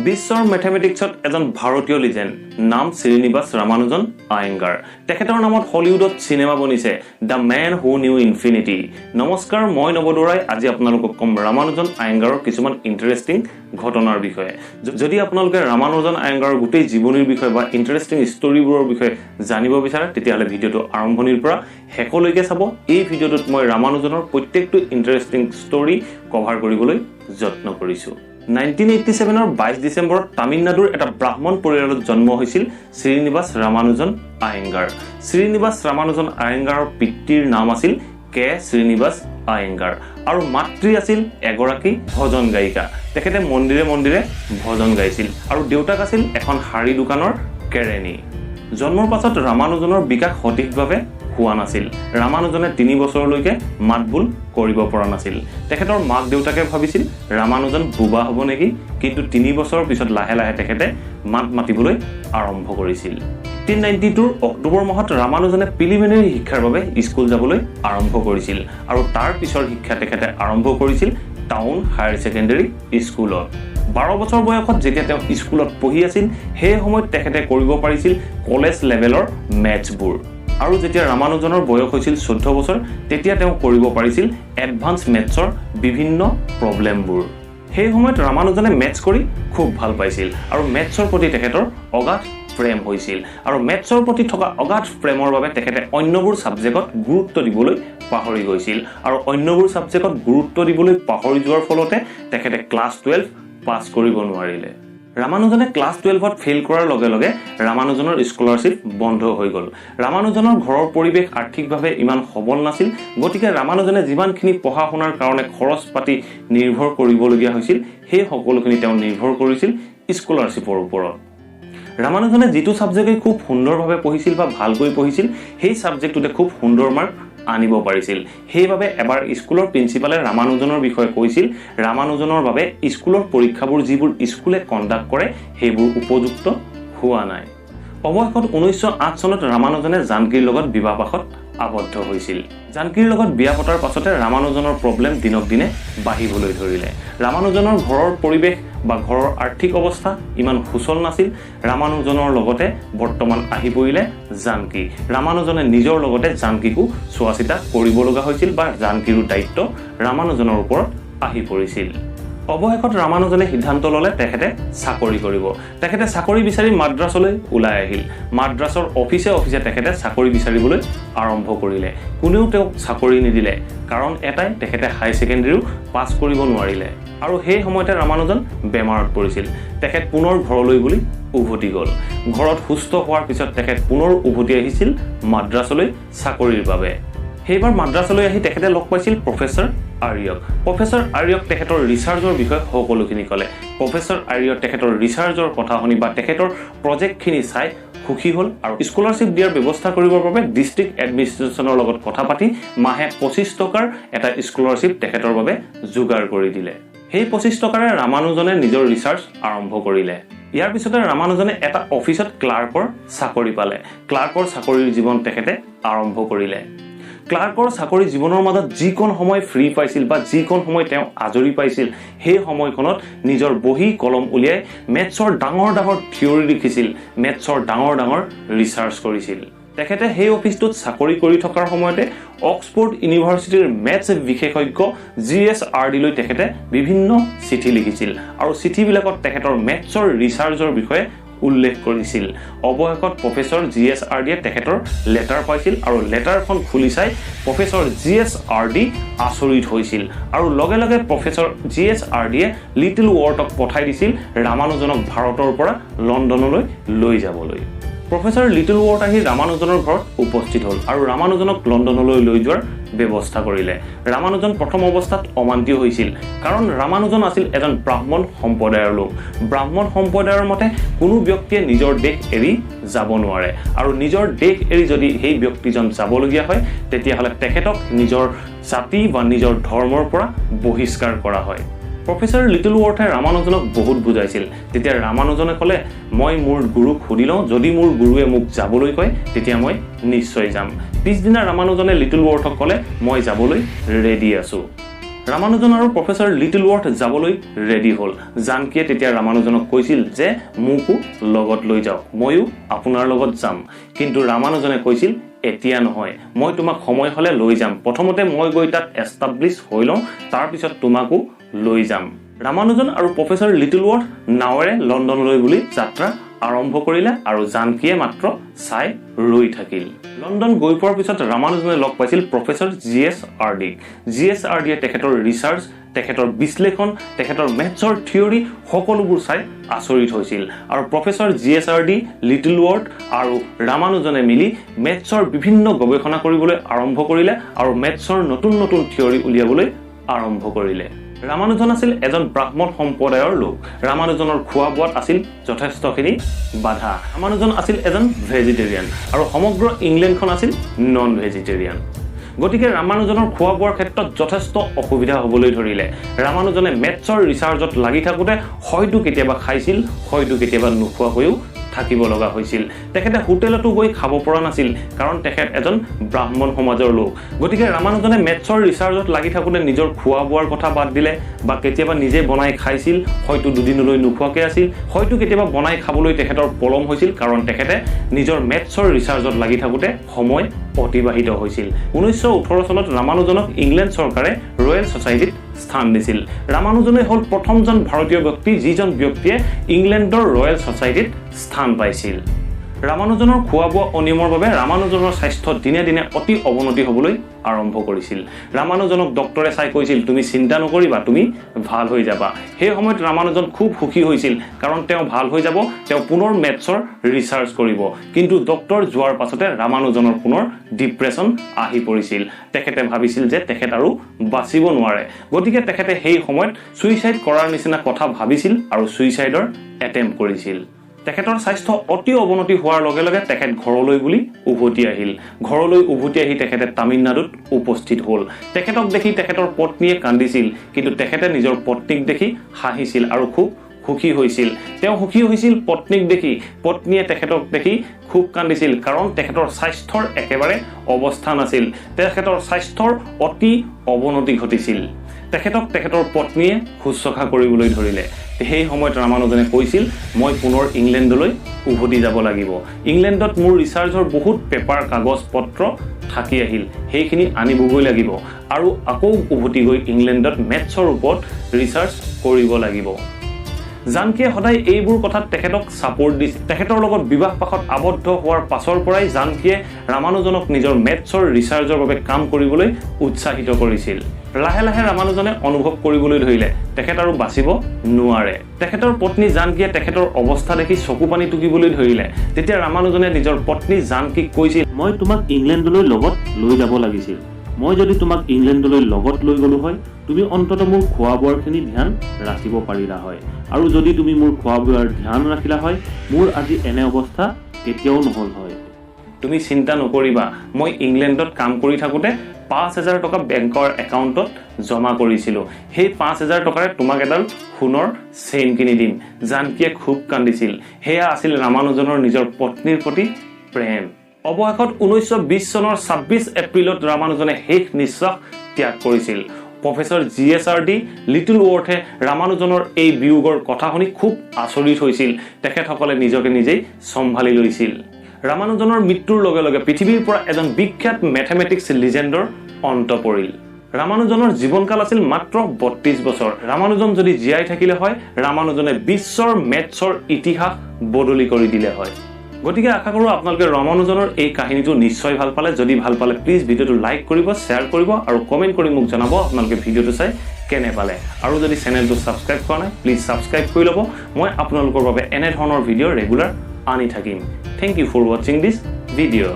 বিশ্বৰ মেথমেটিক্সত এজন ভাৰতীয় লিজেণ্ড নাম শ্ৰীনিবাস ৰামানুজন আয়েংগাৰ। তেখেতৰ নামত হলিউডত সিনেমা বনিছে the man who knew infinity. নমস্কাৰ, মই নৱদৰাই আজি আপোনালোকক কম ৰামানুজন আয়েংগাৰৰ কিছুমান ইণ্টাৰেষ্টিং ঘটনাৰ বিষয়ে। যদি আপোনালোকে ৰামানুজন আয়েংগাৰৰ গোটেই জীৱনীৰ বিষয়ে বা ইণ্টাৰেষ্টিং ষ্টৰিবোৰৰ বিষয়ে জানিব বিচাৰে তেতিয়াহ'লে ভিডিঅ'টো আৰম্ভণিৰ পৰা শেষলৈকে চাব। এই ভিডিঅ'টোত মই ৰামানুজনৰ প্ৰত্যেকটো ইণ্টাৰেষ্টিং ষ্টৰি কভাৰ কৰিবলৈ যত্ন কৰিছোঁ। 1987 22 ডিচেম্বৰত তামিলনাডুৰ এটা ব্ৰাহ্মণ পৰিয়ালত জন্ম হৈছিল শ্ৰীনিবাস ৰামানুজন আয়েংগাৰ। শ্ৰীনিবাস ৰামানুজন আয়েংগাৰৰ পিতৃৰ নাম আছিল কে শ্ৰীনিবাস আয়েংগাৰ আৰু মাতৃ আছিল এগৰাকী ভজন গায়িকা। তেখেতে মন্দিৰে মন্দিৰে ভজন গাইছিল আৰু দেউতাক আছিল এখন শাৰী দোকানৰ কেৰেণী। জন্মৰ পাছত ৰামানুজনৰ বিকাশ সঠিকভাৱে হোৱা নাছিল। ৰামানুজনে 3 বছৰলৈকে মাতবোল কৰিব পৰা নাছিল। তেখেতৰ মাক দেউতাকে ভাবিছিল ৰামানুজন বোবা হ'ব নেকি, কিন্তু 3 বছৰৰ পিছত লাহে লাহে তেখেতে মাত মাতিবলৈ আৰম্ভ কৰিছিল। 1892 অক্টোবৰ মাহত ৰামানুজনে প্ৰিলিমিনাৰী শিক্ষাৰ বাবে স্কুল যাবলৈ আৰম্ভ কৰিছিল আৰু তাৰ পিছৰ শিক্ষা তেখেতে আৰম্ভ কৰিছিল টাউন হায়াৰ ছেকেণ্ডেৰী স্কুলত। 12 বছৰ বয়সত যেতিয়া তেওঁ স্কুলত পঢ়ি আছিল সেই সময়ত তেখেতে কৰিব পাৰিছিল কলেজ লেভেলৰ মেথছবোৰ। আৰু যেতিয়া ৰামানুজনৰ বয়স হৈছিল 14 বছৰ তেতিয়া তেওঁ কৰিব পাৰিছিল এডভান্স মেথছৰ বিভিন্ন প্ৰব্লেমবোৰ। সেই সময়ত ৰামানুজনে মেথছ কৰি খুব ভাল পাইছিল আৰু মেথছৰ প্ৰতি তেখেতৰ অগাধ প্ৰেম হৈছিল আৰু মেথছৰ প্ৰতি থকা অগাধ প্ৰেমৰ বাবে তেখেতে অন্যবোৰ ছাবজেক্টত গুৰুত্ব দিবলৈ পাহৰি গৈছিল আৰু অন্যবোৰ ছাবজেক্টত গুৰুত্ব দিবলৈ পাহৰি যোৱাৰ ফলতে তেখেতে ক্লাছ 12 পাছ কৰিব নোৱাৰিলে। ৰামানুজনে ক্লাছ 12ত ফেইল কৰাৰ লগে লগে ৰামানুজনৰ স্কলাৰশ্বিপ বন্ধ হৈ গ'ল। ৰামানুজনৰ ঘৰৰ পৰিৱেশ আৰ্থিকভাৱে ইমান সবল নাছিল, গতিকে ৰামানুজনে যিমানখিনি পঢ়া শুনাৰ কাৰণে খৰচ পাতি নিৰ্ভৰ কৰিবলগীয়া হৈছিল সেই সকলোখিনি তেওঁ নিৰ্ভৰ কৰিছিল স্কলাৰশ্বিপৰ ওপৰত। ৰামানুজনে যিটো ছাবজেক্টে খুব সুন্দৰভাৱে পঢ়িছিল বা ভালকৈ পঢ়িছিল সেই ছাবজেক্টটোতে খুব সুন্দৰ মাৰ্ক আনিব পাৰিছিল। সেইবাবে এবাৰ স্কুলৰ প্ৰিন্সিপালে ৰামানুজনৰ বিষয়ে কৈছিল ৰামানুজনৰ বাবে স্কুলৰ পৰীক্ষাবোৰ যিবোৰ স্কুলে কণ্ডাক্ট কৰে সেইবোৰ উপযুক্ত হোৱা নাই। অৱশেষত 1908 চনত ৰামানুজনে জানকীৰ লগত বিবাহপাশত আবদ্ধ হৈছিল। জানকীৰ লগত বিয়া পতাৰ পাছতে ৰামানুজনৰ প্ৰব্লেম দিনক দিনে বাঢ়িবলৈ ধৰিলে। ৰামানুজনৰ ঘৰৰ পৰিৱেশ বা ঘৰৰ আৰ্থিক অৱস্থা ইমান সুচল নাছিল। ৰামানুজনৰ লগতে বৰ্তমান আহি পৰিলে জানকী। ৰামানুজনে নিজৰ লগতে জানকীকো চোৱা চিতা কৰিব লগা হৈছিল বা জানকীৰো দায়িত্ব ৰামানুজনৰ ওপৰত আহি পৰিছিল। অৱশেষত ৰামানুজনে সিদ্ধান্ত ল'লে তেখেতে চাকৰি কৰিব। তেখেতে চাকৰি বিচাৰি মাদ্ৰাছলৈ ওলাই আহিল। মাদ্ৰাছৰ অফিচে অফিচে তেখেতে চাকৰি বিচাৰিবলৈ আৰম্ভ কৰিলে। কোনেও তেওঁক চাকৰি নিদিলে, কাৰণ এটাই তেখেতে হাই ছেকেণ্ডেৰীও পাছ কৰিব নোৱাৰিলে আৰু সেই সময়তে ৰামানুজন বেমাৰত পৰিছিল। তেখেত পুনৰ ঘৰলৈ বুলি উভতি গ'ল। ঘৰত সুস্থ হোৱাৰ পিছত তেখেত পুনৰ উভতি আহিছিল মাদ্ৰাছলৈ চাকৰিৰ বাবে। সেইবাৰ মাদ্ৰাছলৈ আহি তেখেতে লগ পাইছিল প্ৰফেচাৰ আৰ্যক। প্ৰফেচাৰ আৰ্যক তেখেতৰ ৰিচাৰ্চৰ বিষয়ে সকলোখিনি ক'লে। প্ৰফেচাৰ আৰ্যক তেখেতৰ ৰিচাৰ্চৰ কথা শুনি বা তেখেতৰ প্ৰজেক্টখিনি চাই সুখী হ'ল আৰু স্কলাৰশ্বিপ দিয়াৰ ব্যৱস্থা কৰিবৰ বাবে ডিষ্ট্ৰিক্ট এডমিনিষ্ট্ৰেশ্যনৰ লগত কথা পাতি মাহে 25 টকাৰ এটা স্কলাৰশ্বিপ তেখেতৰ বাবে যোগাৰ কৰি দিলে। সেই 25 টকাৰে ৰামানুজনে নিজৰ ৰিচাৰ্চ আৰম্ভ কৰিলে। ইয়াৰ পিছতে ৰামানুজনে এটা অফিচত ক্লাৰ্কৰ চাকৰি পালে। ক্লাৰ্কৰ চাকৰিৰ জীৱন তেখেতে আৰম্ভ কৰিলে। ক্লাৰ্কৰ চাকৰি জীৱনৰ মাজত যিকণ সময় ফ্ৰী পাইছিল বা যিকণ সময় তেওঁ আজৰি পাইছিল সেই সময়খনত নিজৰ বহী কলম উলিয়াই মেথছৰ ডাঙৰ ডাঙৰ থিয়ৰী লিখিছিল, মেথছৰ ডাঙৰ ডাঙৰ ৰিচাৰ্চ কৰিছিল। তেখেতে সেই অফিচটোত চাকৰি কৰি থকাৰ সময়তে অক্সফৰ্ড ইউনিভাৰ্চিটিৰ মেথছ বিশেষজ্ঞ GSRD লৈ তেখেতে বিভিন্ন চিঠি লিখিছিল আৰু চিঠিবিলাকত তেখেতৰ মেথছৰ ৰিচাৰ্চৰ বিষয়ে উল্লেখ কৰিছিল। অৱশেষত প্ৰফেচৰ GSRDয়ে তেখেতৰ লেটাৰ পাইছিল আৰু লেটাৰখন খুলি চাই প্ৰফেচৰ GSRD আচৰিত হৈছিল আৰু লগে লগে প্ৰফেচৰ GSRDয়ে লিটল ৱৰ্টক পঠাই দিছিল ৰামানুজনক ভাৰতৰ পৰা লণ্ডনলৈ লৈ যাবলৈ। প্ৰফেচৰ লিটল ৱৰ্ট আহি ৰামানুজনৰ ঘৰত উপস্থিত হ'ল আৰু ৰামানুজনক লণ্ডনলৈ লৈ যোৱাৰ ব্যৱস্থা কৰিলে। ৰামানুজন প্ৰথম অৱস্থাত অমান্তি হৈছিল, কাৰণ ৰামানুজন আছিল এজন ব্ৰাহ্মণ সম্প্ৰদায়ৰ লোক। ব্ৰাহ্মণ সম্প্ৰদায়ৰ মতে কোনো ব্যক্তিয়ে নিজৰ দেশ এৰি যাব নোৱাৰে আৰু নিজৰ দেশ এৰি যদি সেই ব্যক্তিজন যাবলগীয়া হয় তেতিয়াহ'লে তেখেতক নিজৰ জাতি বা নিজৰ ধৰ্মৰ পৰা বহিষ্কাৰ কৰা হয়। প্ৰফেচৰ লিটল ৱৰ্থে ৰামানুজনক বহুত বুজাইছিল। তেতিয়া ৰামানুজনে ক'লে, মই মোৰ গুৰুক সুধি লওঁ, যদি মোৰ গুৰুৱে মোক যাবলৈ কয় তেতিয়া মই নিশ্চয় যাম। পিছদিনা ৰামানুজনে লিটল ৱৰ্থক ক'লে, মই যাবলৈ ৰেডি আছোঁ। ৰামানুজন আৰু প্ৰফেসৰ লিটলৱৰ্থ যাবলৈ ৰেডি হ'ল জানকীয়ে তেতিয়া ৰামানুজনক কৈছিল যে মোকো লগত লৈ যাওক ময়ো আপোনাৰ লগত যাম কিন্তু ৰামানুজনে কৈছিল এতিয়া নহয় মই তোমাক সময় হলে লৈ যাম প্ৰথমতে মই গৈ তাত এস্টাব্লিশ হৈ লওঁ তাৰ পিছত তোমাকো লৈ যাম ৰামানুজন আৰু প্ৰফেসৰ লিটলৱৰ্থ নাৱেৰে লণ্ডনলৈ বুলি যাত্ৰা আৰম্ভ কৰিলে আৰু জানকীয়ে মাত্ৰ চাই ৰৈ থাকিল লণ্ডন গৈ পোৱাৰ পিছত ৰামানুজনে লগ পাইছিল প্ৰফেসৰ GSRD GSRDয়ে তেখেতৰ ৰিচাৰ্চ তেখেতৰ বিশ্লেষণ তেখেতৰ মেথছৰ থিওৰি সকলোবোৰ চাই আচৰিত হৈছিল আৰু প্ৰফেসৰ GSRD লিটলৱৰ্থ আৰু ৰামানুজনে মিলি মেথছৰ বিভিন্ন গৱেষণা কৰিবলৈ আৰম্ভ কৰিলে আৰু মেথছৰ নতুন নতুন থিওৰি উলিয়াবলৈ আৰম্ভ কৰিলে ৰামানুজন আছিল এজন ব্ৰাহ্মণ সম্প্ৰদায়ৰ লোক ৰামানুজনৰ খোৱা বোৱাত আছিল যথেষ্টখিনি বাধা ৰামানুজন আছিল এজন ভেজিটেৰিয়ান আৰু সমগ্ৰ ইংলেণ্ডখন আছিল নন ভেজিটেৰিয়ান গতিকে ৰামানুজনৰ খোৱা বোৱাৰ ক্ষেত্ৰত যথেষ্ট অসুবিধা হ'বলৈ ধৰিলে ৰামানুজনে মেথছৰ ৰিচাৰ্চত লাগি থাকোতে হয়তো কেতিয়াবা খাইছিল হয়তো কেতিয়াবা নোখোৱা হৈও থাকিব লগা হৈছিল তেখেতে হোটেলতো গৈ খাব পৰা নাছিল কাৰণ তেখেত এজন ব্ৰাহ্মণ সমাজৰ লোক গতিকে ৰামানুজনে মেথছৰ ৰিচাৰ্চত লাগি থাকোতে নিজৰ খোৱা বোৱাৰ কথা বাদ দিলে বা কেতিয়াবা নিজে বনাই খাইছিল হয়তো দুদিনলৈ নোখোৱাকৈ আছিল হয়তো কেতিয়াবা বনাই খাবলৈ তেখেতৰ পলম হৈছিল কাৰণ তেখেতে নিজৰ মেথছৰ ৰিচাৰ্চত লাগি থাকোতে সময় অতিবাহিত হৈছিল 1918 চনত ৰামানুজনক ইংলেণ্ড চৰকাৰে ৰয়েল সোসাইটিত স্থান দিছিল ৰামানুজনে হ'ল প্ৰথমজন ভাৰতীয় ব্যক্তি যিজন ব্যক্তিয়ে ইংলেণ্ডৰ ৰয়েল সোসাইটিত স্থান পাইছিল ৰামানুজনৰ খোৱা বোৱা অনিয়মৰ বাবে ৰামানুজনৰ স্বাস্থ্য দিনে দিনে অতি অৱনতি হ'বলৈ আৰম্ভ কৰিছিল ৰামানুজনক ডক্টৰে চাই কৈছিল তুমি চিন্তা নকৰিবা তুমি ভাল হৈ যাবা সেই সময়ত ৰামানুজন খুব সুখী হৈছিল কাৰণ তেওঁ ভাল হৈ যাব তেওঁ পুনৰ মেথছৰ ৰিচাৰ্চ কৰিব কিন্তু ডক্টৰ যোৱাৰ পাছতে ৰামানুজনৰ পুনৰ ডিপ্ৰেছন আহি পৰিছিল তেখেতে ভাবিছিল যে তেখেত আৰু বাচিব নোৱাৰে গতিকে তেখেতে সেই সময়ত সুইচাইড কৰাৰ নিচিনা কথা ভাবিছিল আৰু সুইচাইডৰ এটেম্প কৰিছিল তেখেতৰ স্বাস্থ্য অতি অৱনতি হোৱাৰ লগে লগে তেখেত ঘৰলৈ বুলি উভতি আহিল ঘৰলৈ উভতি আহি তেখেতে তামিলনাডুত উপস্থিত হ'ল তেখেতক দেখি তেখেতৰ পত্নীয়ে কান্দিছিল কিন্তু তেখেতে নিজৰ পত্নীক দেখি হাঁহিছিল আৰু খুব সুখী হৈছিল তেওঁ সুখী হৈছিল পত্নীক দেখি পত্নীয়ে তেখেতক দেখি খুব কান্দিছিল কাৰণ তেখেতৰ স্বাস্থ্যৰ একেবাৰে অৱস্থা নাছিল তেখেতৰ স্বাস্থ্যৰ অতি অৱনতি ঘটিছিল তেখেতক তেখেতৰ পত্নীয়ে শুশ্ৰূষা কৰিবলৈ ধৰিলে সেই সময়ত ৰামানুজনে কৈছিল মই পুনৰ ইংলেণ্ডলৈ উভতি যাব লাগিব ইংলেণ্ডত মোৰ ৰিচাৰ্চৰ বহুত পেপাৰ কাগজ পত্ৰ থাকি আহিল সেইখিনি আনিবগৈ লাগিব আৰু আকৌ উভতি গৈ ইংলেণ্ডত মেথছৰ ওপৰত ৰিচাৰ্চ কৰিব লাগিব জানকীয়ে সদায় এইবোৰ কথাত তেখেতক সাপোৰ্ট দিছিল তেখেতৰ লগত বিবাহ পাশত আবদ্ধ হোৱাৰ পাছৰ পৰাই জানকীয়ে ৰামানুজনক নিজৰ মেথছৰ ৰিচাৰ্চৰ বাবে কাম কৰিবলৈ উৎসাহিত কৰিছিল লাহে লাহে ৰামানুজনে অনুভৱ কৰিবলৈ ধৰিলে তেখেত আৰু বাচিব নোৱাৰে তেখেতৰ পত্নী জানকীয়ে তেখেতৰ অৱস্থা দেখি চকু পানী টুকিবলৈ ধৰিলে তেতিয়া ৰামানুজনে নিজৰ পত্নী জানকীক কৈছিল মই তোমাক ইংলেণ্ডলৈ লগত লৈ যাব লাগিছিল মই যদি তোমাক ইংলেণ্ডলৈ লগত লৈ গলো হয় তুমি অন্তত মোৰ খোৱা বোৱাৰখিনি ধ্যান ৰাখিব পাৰিলা হয় আৰু যদি তুমি মোৰ খোৱা বোৱাৰ ধ্যান ৰাখিলা হয় মোৰ আজি এনে অৱস্থা কেতিয়াও নহল হয় তুমি চিন্তা নকৰিবা মই ইংলেণ্ডত কাম কৰি থাকোতে 5000 টকা বেংকৰ একাউণ্টত জমা কৰিছিলো সেই 5000 টকাৰে তোমাক এডাল সোণৰ চেইন কিনি দিম জানকীয়ে খুব কান্দিছিল হেয়া আছিল ৰামানুজনৰ নিজৰ পত্নীৰ প্ৰতি প্ৰেম অৱশেষত 1920 চনৰ 26 এপ্ৰিলত ৰামানুজনে শেষ নিশ্বাস ত্যাগ কৰিছিল প্ৰফেসৰ GSRD লিটলৱৰ্থে ৰামানুজনৰ এই বিয়োগৰ কথা শুনি খুব আচৰিত হৈছিল তেখেতসকলে নিজকে নিজেই সম্ভালি লৈছিল ৰামানুজনৰ মৃত্যুৰ লগে লগে পৃথিৱীৰ পৰা এজন বিখ্যাত মেথমেটিক্স লিজেণ্ডৰ অন্ত পৰিল ৰামানুজনৰ জীৱনকাল আছিল মাত্ৰ 32 বছৰ ৰামানুজন যদি জীয়াই থাকিলে হয় ৰামানুজনে বিশ্বৰ মেথছৰ ইতিহাস বদলি কৰি দিলে হয় গতিকে আশা কৰো আপোনালোকে ৰামানুজনৰ এই কাহিনীটো নিশ্চয় ভাল পালে যদি ভাল পালে প্লিজ ভিডিওটো লাইক কৰিব শেয়াৰ কৰিব আৰু কমেন্ট কৰি মোক জনাব আপোনালোকে ভিডিওটো চাই কেনে পালে আৰু যদি চেনেলটো সাবস্ক্ৰাইব কৰা নাই প্লিজ সাবস্ক্ৰাইব কৰি লব মই আপোনালোকৰ বাবে এনে ধৰণৰ ভিডিও ৰেগুলাৰ আনি থাকিম thank you for watching this video